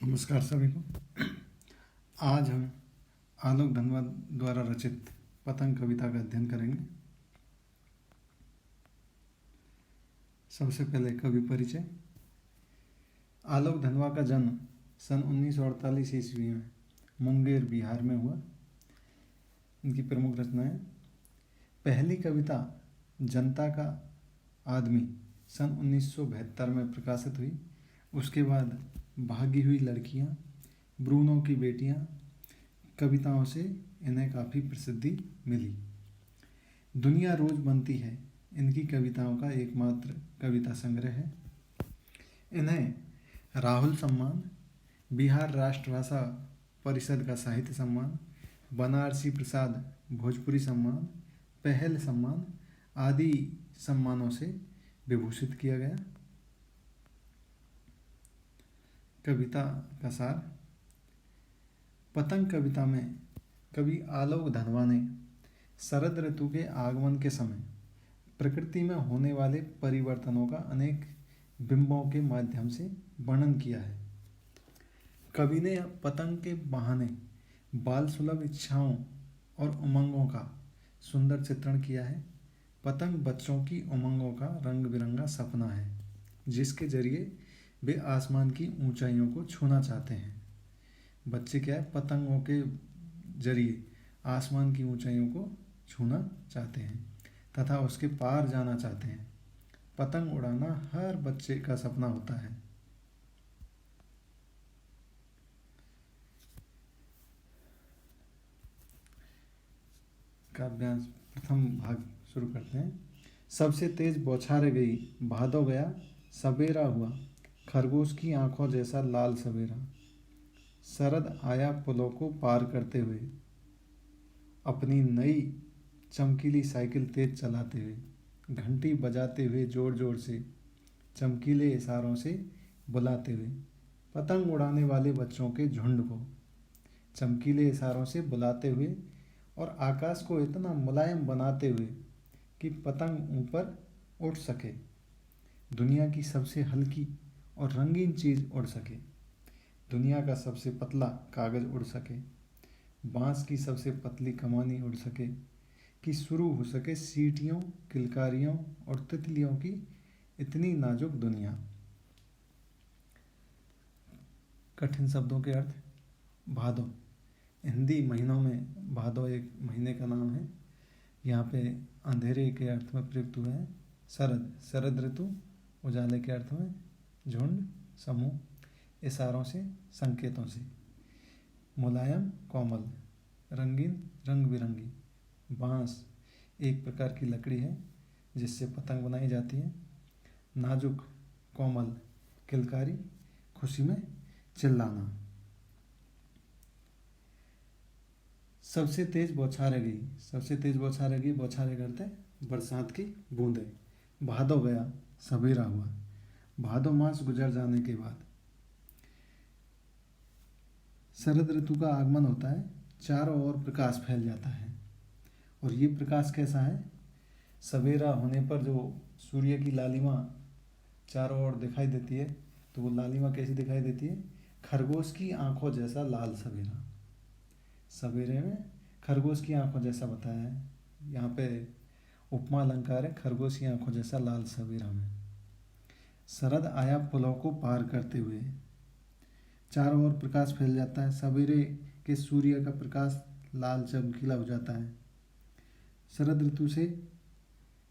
नमस्कार सभी को। आज हम आलोक धनवा द्वारा रचित पतंग कविता का अध्ययन करेंगे। सबसे पहले कवि परिचय। आलोक धनवा का जन्म सन 1948 ईस्वी में मुंगेर बिहार में हुआ। इनकी प्रमुख रचनाएं: पहली कविता जनता का आदमी सन 1972 में प्रकाशित हुई। उसके बाद भागी हुई लड़कियां, ब्रूनो की बेटियां कविताओं से इन्हें काफ़ी प्रसिद्धि मिली। दुनिया रोज बनती है इनकी कविताओं का एकमात्र कविता संग्रह है। इन्हें राहुल सम्मान, बिहार राष्ट्रभाषा परिषद का साहित्य सम्मान, बनारसी प्रसाद भोजपुरी सम्मान, पहल सम्मान आदि सम्मानों से विभूषित किया गया। कविता का सार। पतंग कविता में कवि आलोक धनवा ने शरद ऋतु के आगमन के समय प्रकृति में होने वाले परिवर्तनों का अनेक बिंबों के माध्यम से वर्णन किया है। कवि ने पतंग के बहाने बाल सुलभ इच्छाओं और उमंगों का सुंदर चित्रण किया है। पतंग बच्चों की उमंगों का रंग बिरंगा सपना है, जिसके जरिए वे आसमान की ऊंचाइयों को छूना चाहते हैं। बच्चे क्या है, पतंगों के जरिए आसमान की ऊंचाइयों को छूना चाहते हैं तथा उसके पार जाना चाहते हैं। पतंग उड़ाना हर बच्चे का सपना होता है। काव्यांश प्रथम भाग शुरू करते हैं। सबसे तेज बौछार गई, भादो गया, सवेरा हुआ, खरगोश की आंखों जैसा लाल सवेरा। शरद आया पुलों को पार करते हुए, अपनी नई चमकीली साइकिल तेज चलाते हुए, घंटी बजाते हुए जोर जोर से, चमकीले इशारों से बुलाते हुए। पतंग उड़ाने वाले बच्चों के झुंड को चमकीले इशारों से बुलाते हुए और आकाश को इतना मुलायम बनाते हुए कि पतंग ऊपर उड़ सके, दुनिया की सबसे हल्की और रंगीन चीज़ उड़ सके, दुनिया का सबसे पतला कागज़ उड़ सके, बांस की सबसे पतली कमानी उड़ सके, कि शुरू हो सके सीटियों, किलकारियों और तितलियों की इतनी नाजुक दुनिया। कठिन शब्दों के अर्थ। भादो, हिंदी महीनों में भादो एक महीने का नाम है। यहाँ पे अंधेरे के अर्थ में प्रयुक्त हुआ है। शरद, शरद ऋतु, उजाले के अर्थ में, झुंड, समूह, इशारों से, संकेतों से। मुलायम, कोमल, रंगीन, रंग बिरंगी। बांस एक प्रकार की लकड़ी है जिससे पतंग बनाई जाती है। नाजुक, कोमल, किलकारी, खुशी में चिल्लाना। सबसे तेज बौछारें गई, सबसे तेज बौछारें गई, बौछारें करते बरसात की बूंदें। भादो गया, सवेरा हुआ, भादो मास गुजर जाने के बाद शरद ऋतु का आगमन होता है। चारों ओर प्रकाश फैल जाता है। और ये प्रकाश कैसा है? सवेरा होने पर जो सूर्य की लालिमा चारों ओर दिखाई देती है, तो वो लालिमा कैसी दिखाई देती है? खरगोश की आंखों जैसा लाल सवेरा। सवेरे में खरगोश की आंखों जैसा बताया है। यहाँ पे उपमा अलंकार है, खरगोश की आंखों जैसा लाल सवेरा में। शरद आया पुलों को पार करते हुए, चारों ओर प्रकाश फैल जाता है। सवेरे के सूर्य का प्रकाश लाल चमकीला हो जाता है। शरद ऋतु से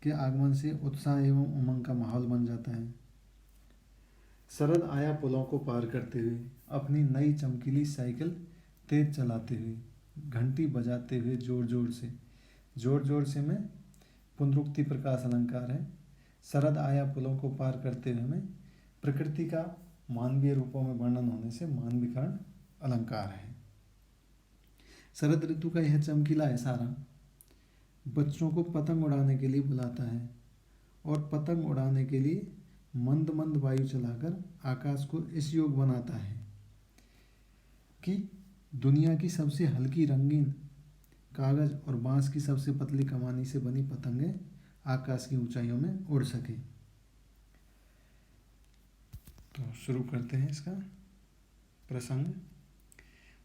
के आगमन से उत्साह एवं उमंग का माहौल बन जाता है। शरद आया पुलों को पार करते हुए, अपनी नई चमकीली साइकिल तेज चलाते हुए, घंटी बजाते हुए जोर जोर से। जोर जोर से में पुनरुक्ति प्रकाश अलंकार है। शरद आया पुलों को पार करते हुए में प्रकृति का मानवीय रूपों में वर्णन होने से मानवीकरण अलंकार है। शरद ऋतु का यह चमकीला इशारा बच्चों को पतंग उड़ाने के लिए बुलाता है और पतंग उड़ाने के लिए मंद मंद वायु चलाकर आकाश को इस योग बनाता है कि दुनिया की सबसे हल्की रंगीन कागज़ और बांस की सबसे पतली कमानी से बनी पतंगें आकाश की ऊंचाइयों में उड़ सके। तो शुरू करते हैं इसका। प्रसंग।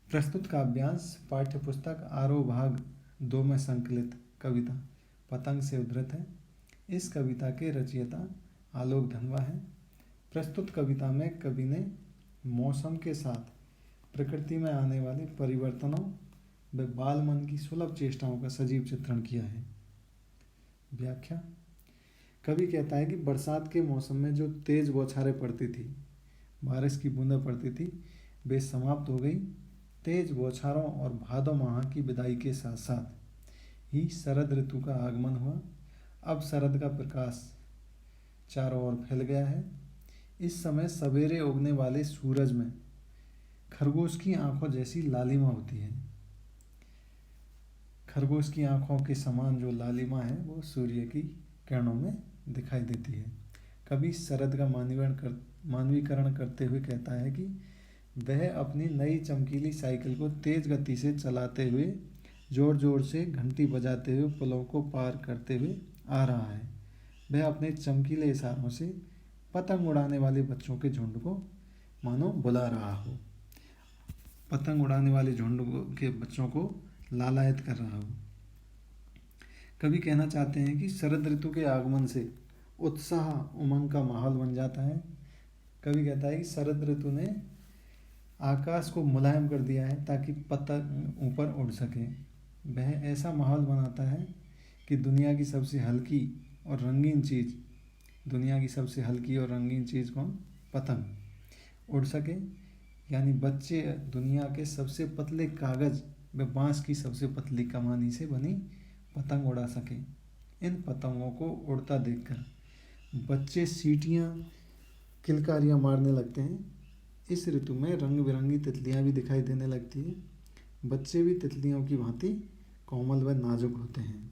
प्रस्तुत काव्यांश पाठ्यपुस्तक आरोह भाग 2 में संकलित कविता पतंग से उद्धृत है। इस कविता के रचयिता आलोक धनवा हैं। प्रस्तुत कविता में कवि ने मौसम के साथ प्रकृति में आने वाले परिवर्तनों व बाल मन की सुलभ चेष्टाओं का सजीव चित्रण किया है। व्याख्या। कवि कहता है कि बरसात के मौसम में जो तेज बौछारें पड़ती थी, बारिश की बूंदें पड़ती थी, वे समाप्त हो गई। तेज बौछारों और भादों माह की विदाई के साथ साथ ही शरद ऋतु का आगमन हुआ। अब शरद का प्रकाश चारों ओर फैल गया है। इस समय सवेरे उगने वाले सूरज में खरगोश की आंखों जैसी लालिमा होती है। खरगोश की आंखों के समान जो लालिमा है वो सूर्य की किरणों में दिखाई देती है। कवि शरद का मानवीकरण करते हुए कहता है कि वह अपनी नई चमकीली साइकिल को तेज गति से चलाते हुए जोर जोर से घंटी बजाते हुए पुलों को पार करते हुए आ रहा है। वह अपने चमकीले इशारों से पतंग उड़ाने वाले बच्चों के झुंड को मानो बुला रहा हो, पतंग उड़ाने वाले झुंड के बच्चों को लालायित कर रहा हो। कवि कहना चाहते हैं कि शरद ऋतु के आगमन से उत्साह उमंग का माहौल बन जाता है। कवि कहता है कि शरद ऋतु ने आकाश को मुलायम कर दिया है ताकि पतंग ऊपर उड़ सके। वह ऐसा माहौल बनाता है कि दुनिया की सबसे हल्की और रंगीन चीज़ कौन? पतंग उड़ सके। यानी बच्चे दुनिया के सबसे पतले कागज़ व बांस की सबसे पतली कमानी से बनी पतंग उड़ा सके। इन पतंगों को उड़ता देखकर बच्चे सीटियाँ किलकारियाँ मारने लगते हैं। इस ऋतु में रंग बिरंगी तितलियाँ भी दिखाई देने लगती है। बच्चे भी तितलियों की भांति कोमल व नाजुक होते हैं।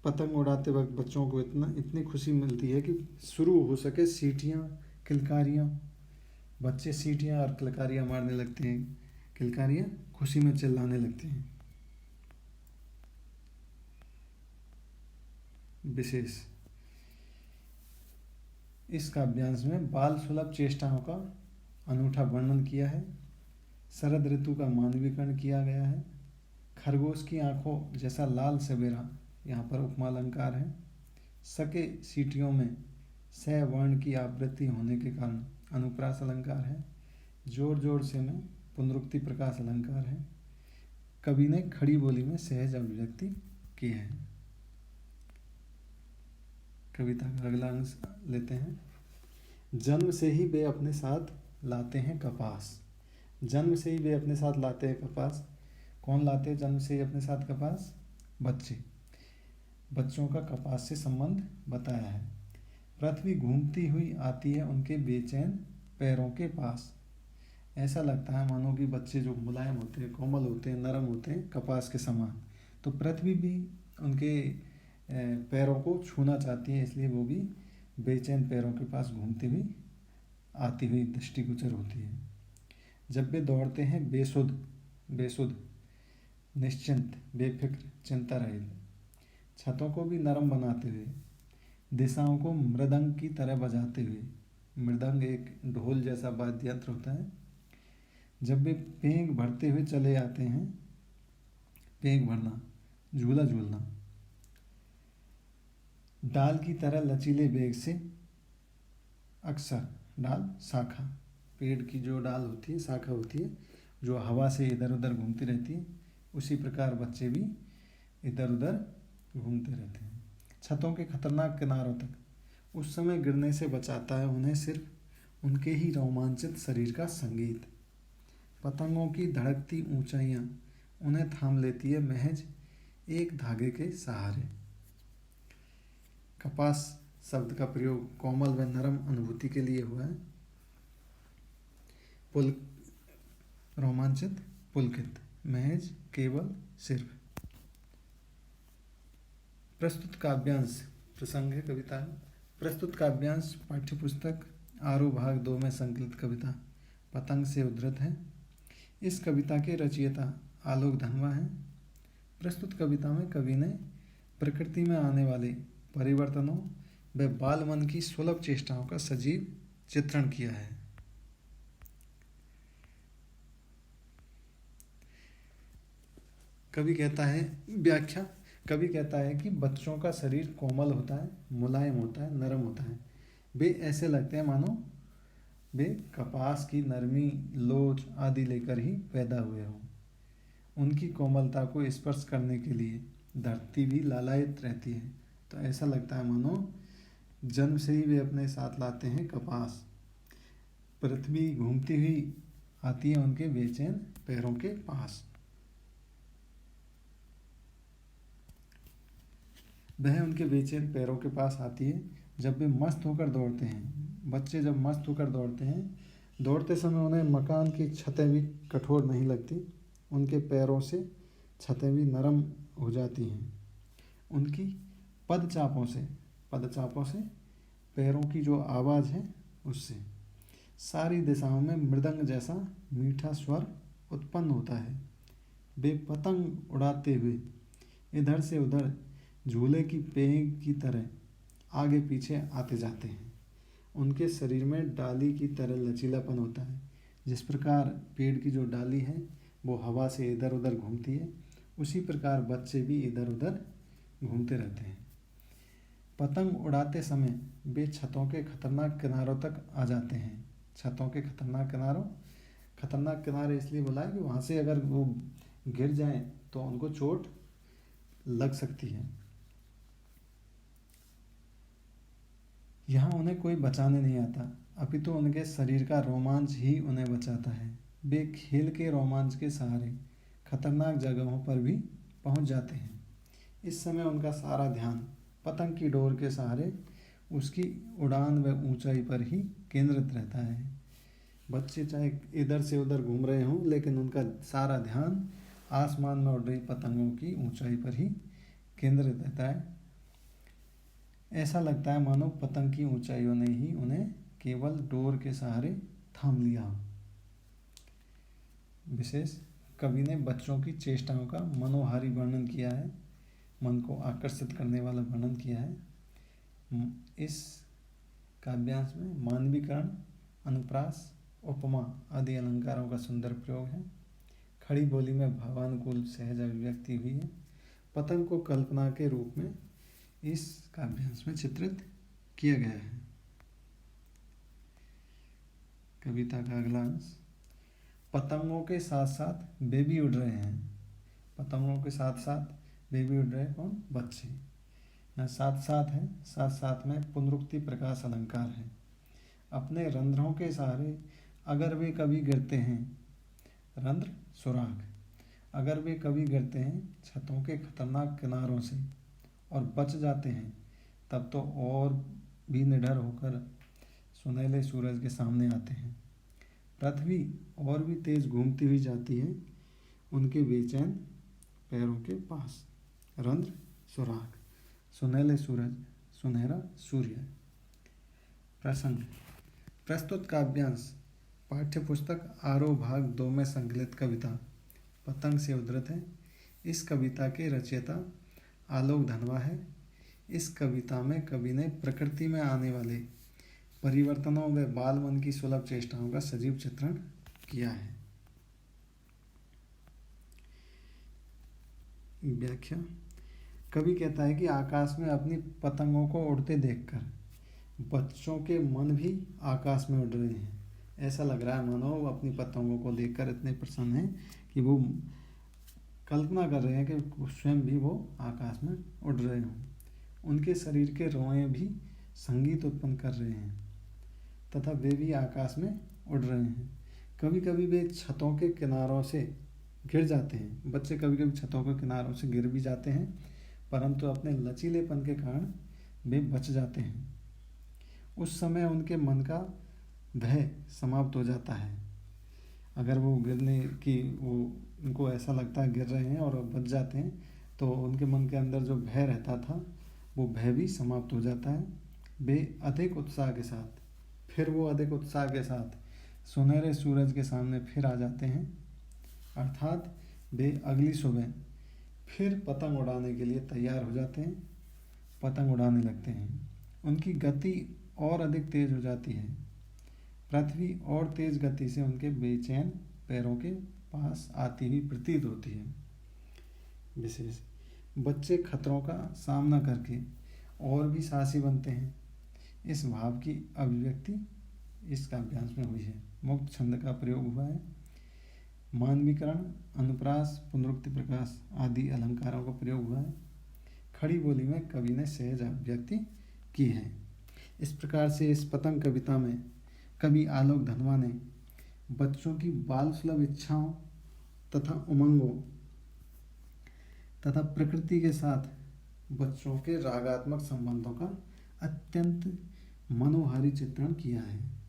पतंग उड़ाते वक्त बच्चों को इतनी खुशी मिलती है कि शुरू हो सके सीटियाँ किलकारियाँ। बच्चे सीटियाँ और किलकारियाँ मारने लगते हैं। किलकारियाँ खुशी में चिल्लाने लगते हैं। विशेष इस काव्यांश में बाल सुलभ चेष्टाओं का अनूठा वर्णन किया है। शरद ऋतु का मानवीकरण किया गया है। खरगोश की आंखों जैसा लाल सवेरा यहाँ पर उपमा अलंकार है। सके सीटियों में स वर्ण की आवृत्ति होने के कारण अनुप्रास अलंकार है। जोर जोर से में पुनरुक्ति प्रकाश अलंकार है। कवि ने खड़ी बोली में सहज अभिव्यक्ति की है। कविता का अगला अंश लेते हैं। जन्म से ही वे अपने साथ लाते हैं कपास। जन्म से ही वे अपने साथ लाते हैं कपास। कौन लाते हैं जन्म से ही अपने साथ कपास? बच्चे। बच्चों का कपास से संबंध बताया है। पृथ्वी घूमती हुई आती है उनके बेचैन पैरों के पास। ऐसा लगता है मानो कि बच्चे जो मुलायम होते हैं, कोमल होते हैं, नरम होते हैं, कपास के समान। तो पृथ्वी भी उनके पैरों को छूना चाहती है, इसलिए वो भी बेचैन पैरों के पास घूमती हुई आती हुई दृष्टिगोचर होती है। जब वे दौड़ते हैं बेसुध निश्चिंत बेफिक्र चिंता रहित, छतों को भी नरम बनाते हुए, दिशाओं को मृदंग की तरह बजाते हुए। मृदंग एक ढोल जैसा वाद्य यंत्र होता है। जब वे पेंग भरते हुए चले आते हैं, पेंग भरना, झूला झूलना, डाल की तरह लचीले वेग से, अक्सर डाल शाखा, पेड़ की जो डाल होती है, शाखा होती है, जो हवा से इधर उधर घूमती रहती है, उसी प्रकार बच्चे भी इधर उधर घूमते रहते हैं। छतों के खतरनाक किनारों तक उस समय गिरने से बचाता है उन्हें सिर्फ उनके ही रोमांचित शरीर का संगीत। पतंगों की धड़कती ऊंचाइयां उन्हें थाम लेती है महज एक धागे के सहारे। कपास शब्द का प्रयोग कोमल व नरम अनुभूति के लिए हुआ है। रोमांचित, पुलकित, महज, केवल, सिर्फ। प्रस्तुत काव्यांश प्रसंग है कविता है। प्रस्तुत काव्यांश पाठ्यपुस्तक आरोह भाग 2 में संकलित कविता पतंग से उद्धृत है। इस कविता के रचयिता आलोक धनवा हैं। प्रस्तुत कविता में कवि ने प्रकृति में आने वाले परिवर्तनों व बाल मन की सुलभ चेष्टाओं का सजीव चित्रण किया है। कवि कहता है, व्याख्या, कवि कहता है कि बच्चों का शरीर कोमल होता है, मुलायम होता है, नरम होता है। वे ऐसे लगते हैं मानो वे कपास की नरमी, लोच आदि लेकर ही पैदा हुए हों। उनकी कोमलता को स्पर्श करने के लिए धरती भी लालायित रहती है। तो ऐसा लगता है मानो जन्म से ही वे अपने साथ लाते हैं कपास। पृथ्वी घूमती हुई आती है उनके बेचैन पैरों के पास। वह उनके बेचैन पैरों के पास आती है जब वे मस्त होकर दौड़ते हैं। बच्चे जब मस्त होकर दौड़ते हैं, दौड़ते समय उन्हें मकान की छतें भी कठोर नहीं लगती। उनके पैरों से छतें भी नरम हो जाती हैं। उनकी पदचापों से पैरों की जो आवाज़ है उससे सारी दिशाओं में मृदंग जैसा मीठा स्वर उत्पन्न होता है। वे पतंग उड़ाते हुए इधर से उधर झूले की पेंग की तरह आगे पीछे आते जाते हैं। उनके शरीर में डाली की तरह लचीलापन होता है। जिस प्रकार पेड़ की जो डाली है वो हवा से इधर उधर घूमती है, उसी प्रकार बच्चे भी इधर उधर घूमते रहते हैं। पतंग उड़ाते समय वे छतों के खतरनाक किनारों तक आ जाते हैं। छतों के खतरनाक किनारे इसलिए बोला है कि वहाँ से अगर वो गिर जाएं तो उनको चोट लग सकती है। यहाँ उन्हें कोई बचाने नहीं आता, अपितु उनके शरीर का रोमांच ही उन्हें बचाता है। वे खेल के रोमांच के सहारे खतरनाक जगहों पर भी पहुँच जाते हैं। इस समय उनका सारा ध्यान पतंग की डोर के सहारे उसकी उड़ान व ऊंचाई पर ही केंद्रित रहता है। बच्चे चाहे इधर से उधर घूम रहे हों, लेकिन उनका सारा ध्यान आसमान में उड़ रही पतंगों की ऊंचाई पर ही केंद्रित रहता है। ऐसा लगता है मानो पतंग की ऊंचाइयों ने ही उन्हें केवल डोर के सहारे थाम लिया हो। विशेष कवि ने बच्चों की चेष्टाओं का मनोहारी वर्णन किया है, मन को आकर्षित करने वाला वर्णन किया है। इस काव्यांश में मानवीकरण, अनुप्रास, उपमा आदि अलंकारों का सुंदर प्रयोग है। खड़ी बोली में भावानुकूल सहज अभिव्यक्ति हुई है। पतंग को कल्पना के रूप में इस काव्यांश में चित्रित किया गया है। कविता का अगला अंश, पतंगों के साथ साथ वे भी उड़ रहे हैं। पतंगों के साथ साथ वे भी उड़ रहे हैं, कौन? बच्चे। यहाँ साथ साथ है, साथ साथ में पुनरुक्ति प्रकाश अलंकार है। अपने रंध्रों के सहारे अगर वे कभी गिरते हैं, रंध्र सुराग, अगर वे कभी गिरते हैं छतों के खतरनाक किनारों से और बच जाते हैं, तब तो और भी निडर होकर सुनहले सूरज के सामने आते हैं। पृथ्वी और भी तेज घूमती हुई जाती है उनके बेचैन पैरों के पास। रंध्र सुराग, सुनहले सूरज, सुनहरा सूर्य। प्रसंग, प्रस्तुत काव्यांश पाठ्यपुस्तक आरोह भाग 2 में संकलित कविता पतंग से उद्धृत है। इस कविता के रचयिता आलोक धनवा है। इस कविता में कवि ने प्रकृति में आने वाले परिवर्तनों व बाल मन की सुलभ चेष्टाओं का सजीव चित्रण किया है। व्याख्या, कवि कहता है कि आकाश में अपनी पतंगों को उड़ते देखकर बच्चों के मन भी आकाश में उड़ रहे हैं। ऐसा लग रहा है मानो वो अपनी पतंगों को देखकर इतने प्रसन्न हैं कि वो कल्पना कर रहे हैं कि स्वयं भी वो आकाश में उड़ रहे हों। उनके शरीर के रोए भी संगीत उत्पन्न कर रहे हैं तथा वे भी आकाश में उड़ रहे हैं। कभी कभी वे छतों के किनारों से गिर जाते हैं। बच्चे कभी कभी छतों के किनारों से गिर भी जाते हैं, परंतु अपने लचीलेपन के कारण वे बच जाते हैं। उस समय उनके मन का भय समाप्त हो जाता है। अगर वो गिरने की उनको ऐसा लगता है गिर रहे हैं और बच जाते हैं, तो उनके मन के अंदर जो भय रहता था वो भय भी समाप्त हो जाता है। वे अधिक उत्साह के साथ सुनहरे सूरज के सामने फिर आ जाते हैं, अर्थात वे अगली सुबह फिर पतंग उड़ाने के लिए तैयार हो जाते हैं, पतंग उड़ाने लगते हैं। उनकी गति और अधिक तेज हो जाती है। पृथ्वी और तेज गति से उनके बेचैन पैरों के पास आती हुई प्रतीत होती है। विशेष बच्चे खतरों का सामना करके और भी साहसी बनते हैं। इस भाव की अभिव्यक्ति इस काव्यांश में हुई है। मुक्त छंद का प्रयोग हुआ है। मानवीकरण, अनुप्रास, पुनरुक्ति प्रकाश आदि अलंकारों का प्रयोग हुआ है। खड़ी बोली में कवि ने सहज अभिव्यक्ति की है। इस प्रकार से इस पतंग कविता में कवि आलोक धनवा ने बच्चों की बाल सुलभ इच्छाओं तथा उमंगों तथा प्रकृति के साथ बच्चों के रागात्मक संबंधों का अत्यंत मनोहारी चित्रण किया है।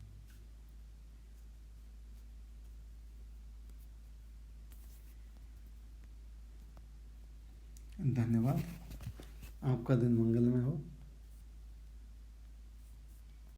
धन्यवाद। आपका दिन मंगलमय हो।